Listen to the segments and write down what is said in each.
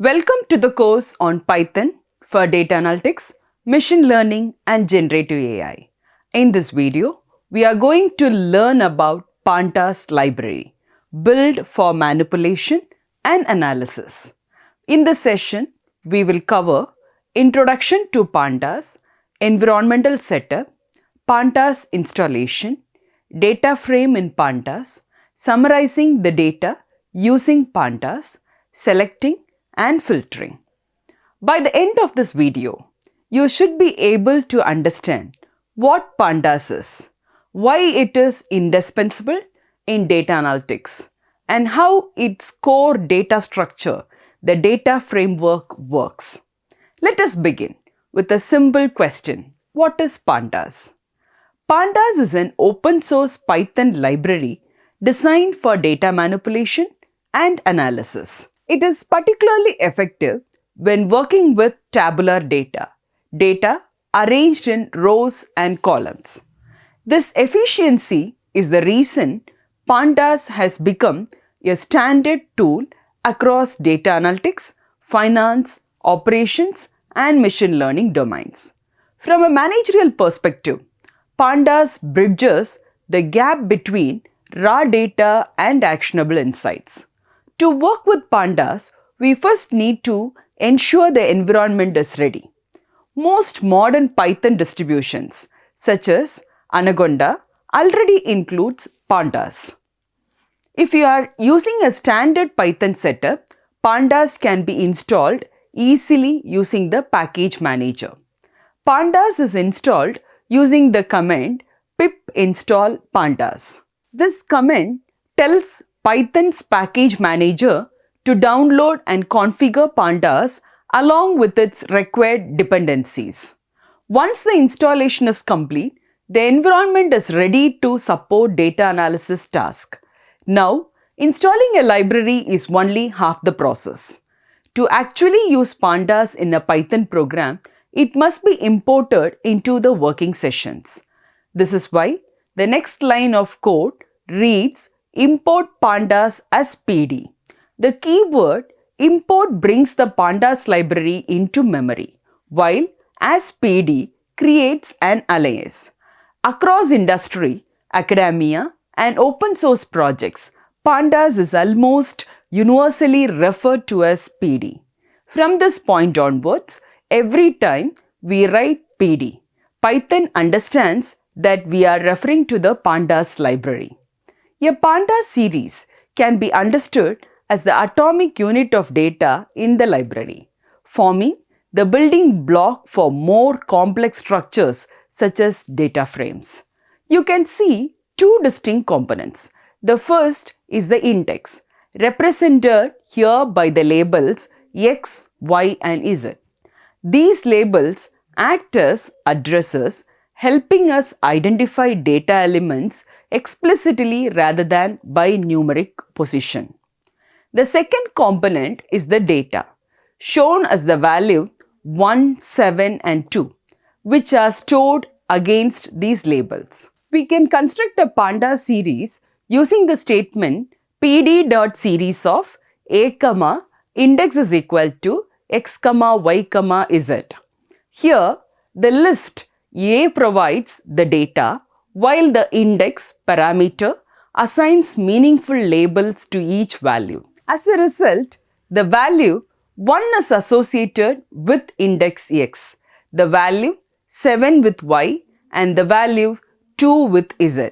Welcome to the course on Python for data analytics, machine learning and generative AI. In this video, we are going to learn about Pandas library, built for manipulation and analysis. In this session, we will cover introduction to Pandas, environmental setup, Pandas installation, data frame in Pandas, summarizing the data using Pandas, selecting and filtering. By the end of this video, you should be able to understand what Pandas is, why it is indispensable in data analytics, and how its core data structure, the data framework, works. Let us begin with a simple question. What is Pandas? Pandas is an open source Python library designed for data manipulation and analysis. It is particularly effective when working with tabular data arranged in rows and columns. This efficiency is the reason Pandas has become a standard tool across data analytics, finance, operations, and machine learning domains. From a managerial perspective, Pandas bridges the gap between raw data and actionable insights. To work with Pandas, we first need to ensure the environment is ready. Most modern Python distributions, such as Anaconda, already includes Pandas. If you are using a standard Python setup, Pandas can be installed easily using the package manager. Pandas is installed using the command pip install pandas. This command tells Python's package manager to download and configure Pandas along with its required dependencies. Once the installation is complete, the environment is ready to support data analysis tasks. Now, installing a library is only half the process. To actually use Pandas in a Python program, it must be imported into the working sessions. This is why the next line of code reads import pandas as PD. The keyword import brings the pandas library into memory, while as PD creates an alias. Across industry, academia, and open source projects, pandas is almost universally referred to as PD. From this point onwards, every time we write PD, Python understands that we are referring to the pandas library. A Pandas series can be understood as the atomic unit of data in the library, forming the building block for more complex structures such as data frames. You can see two distinct components. The first is the index, represented here by the labels X, Y, and Z. These labels act as addresses, helping us identify data elements explicitly rather than by numeric position. The second component is the data, shown as the value 1, 7, and 2, which are stored against these labels. We can construct a Pandas series using the statement pd.series of a, index is equal to x, y, z. Here, the list A provides the data, while the index parameter assigns meaningful labels to each value. As a result, the value 1 is associated with index X, the value 7 with Y, and the value 2 with Z.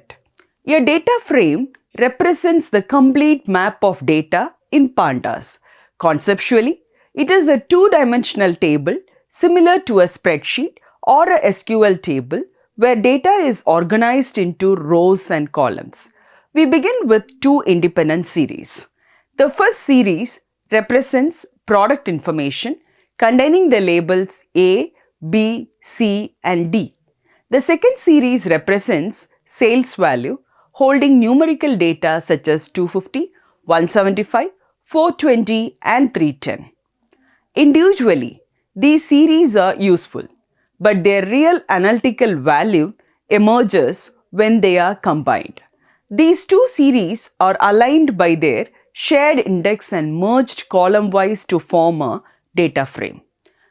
A data frame represents the complete map of data in Pandas. Conceptually, it is a two-dimensional table similar to a spreadsheet or a SQL table where data is organized into rows and columns. We begin with two independent series. The first series represents product information containing the labels A, B, C, and D. The second series represents sales value holding numerical data such as 250, 175, 420, and 310. Individually, these series are useful, but their real analytical value emerges when they are combined. These two series are aligned by their shared index and merged column-wise to form a data frame.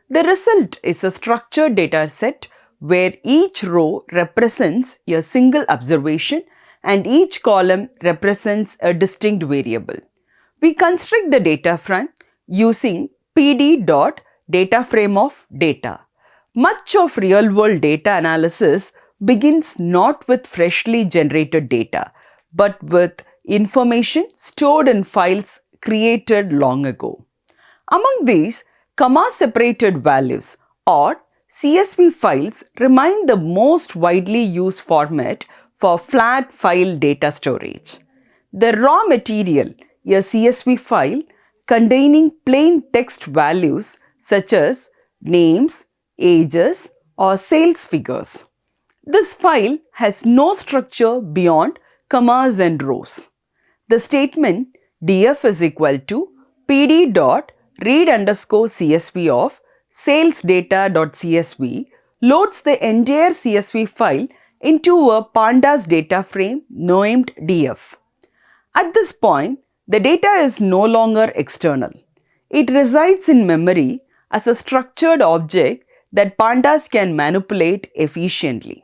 The result is a structured data set where each row represents a single observation and each column represents a distinct variable. We construct the data frame using pd.dataframe of data. Much of real-world data analysis begins not with freshly generated data, but with information stored in files created long ago. Among these, comma-separated values or CSV files remain the most widely used format for flat file data storage. The raw material, a CSV file containing plain text values such as names, ages, or sales figures. This file has no structure beyond commas and rows. The statement df is equal to pd.read_csv of salesdata.csv loads the entire CSV file into a Pandas data frame named df. At this point, the data is no longer external. It resides in memory as a structured object that Pandas can manipulate efficiently.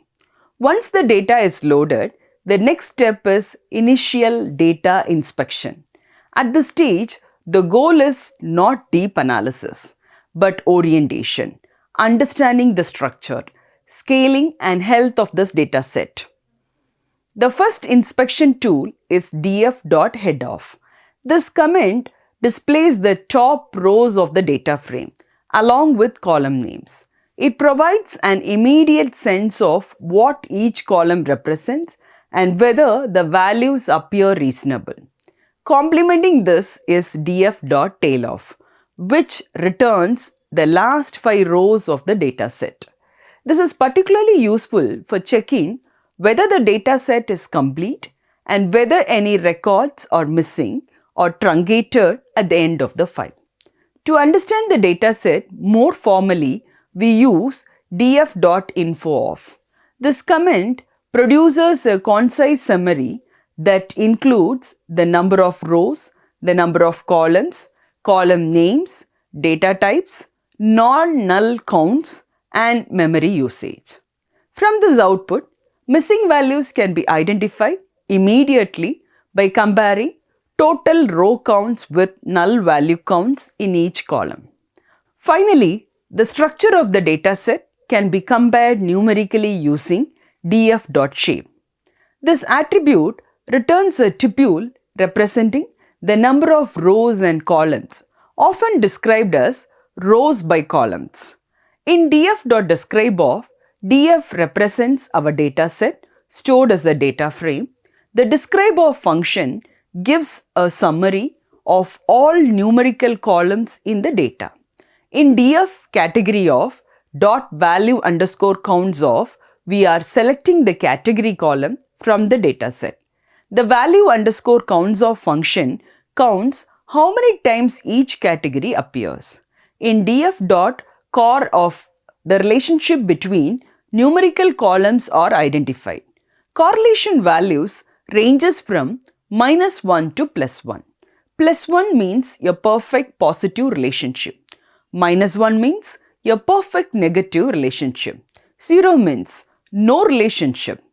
Once the data is loaded, the next step is initial data inspection. At this stage, the goal is not deep analysis, but orientation, understanding the structure, scaling and health of this data set. The first inspection tool is df.headoff. This comment displays the top rows of the data frame along with column names. It provides an immediate sense of what each column represents and whether the values appear reasonable. Complementing this is df.tailoff, which returns the last 5 rows of the data set. This is particularly useful for checking whether the data set is complete and whether any records are missing or truncated at the end of the file. To understand the data set more formally, we use df.infoof. This comment produces a concise summary that includes the number of rows, the number of columns, column names, data types, non-null counts, and memory usage. From this output, missing values can be identified immediately by comparing total row counts with null value counts in each column. Finally, the structure of the dataset can be compared numerically using df.shape. This attribute returns a tuple representing the number of rows and columns, often described as rows by columns. In df.describeOf, df represents our dataset stored as a data frame. The describeOf function gives a summary of all numerical columns in the data. In df category of .value_counts of, we are selecting the category column from the dataset. The value_counts of function counts how many times each category appears. In df.cor_of, the relationship between numerical columns are identified. Correlation values ranges from -1 to +1. +1 means a perfect positive relationship. -1 means a perfect negative relationship. 0 means no relationship.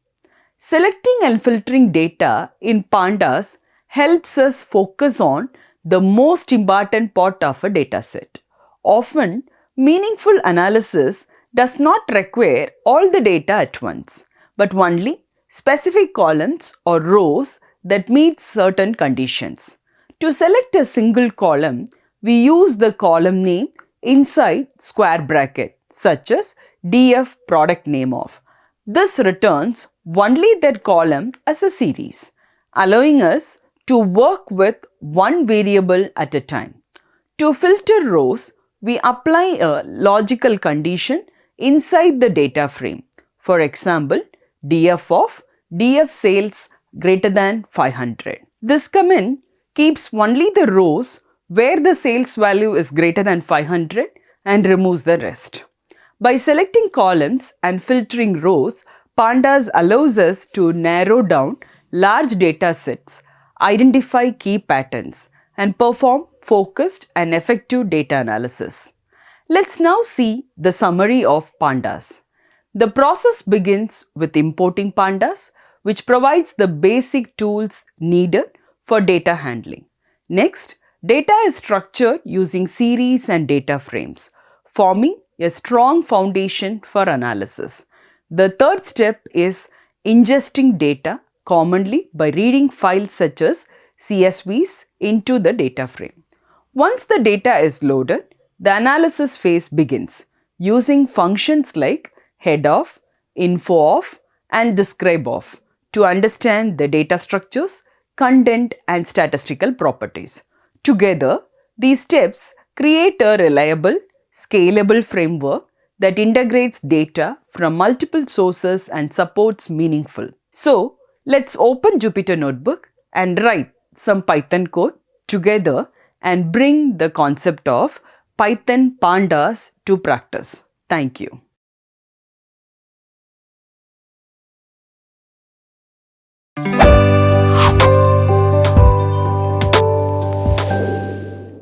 Selecting and filtering data in Pandas helps us focus on the most important part of a dataset. Often, meaningful analysis does not require all the data at once, but only specific columns or rows that meet certain conditions. To select a single column, we use the column name inside square bracket, such as df product name of. This returns only that column as a series, allowing us to work with one variable at a time. To filter rows, we apply a logical condition inside the data frame. For example, df of df sales greater than 500. This comment keeps only the rows where the sales value is greater than 500 and removes the rest. By selecting columns and filtering rows, Pandas allows us to narrow down large data sets, identify key patterns, and perform focused and effective data analysis. Let's now see the summary of Pandas. The process begins with importing Pandas, which provides the basic tools needed for data handling. Next, data is structured using series and data frames, forming a strong foundation for analysis. The third step is ingesting data, commonly by reading files such as CSVs into the data frame. Once the data is loaded, the analysis phase begins using functions like head-of, info-of, and describe-of to understand the data structures, content, and statistical properties. Together, these steps create a reliable, scalable framework that integrates data from multiple sources and supports meaningful. So, let's open Jupyter Notebook and write some Python code together and bring the concept of Python Pandas to practice. Thank you.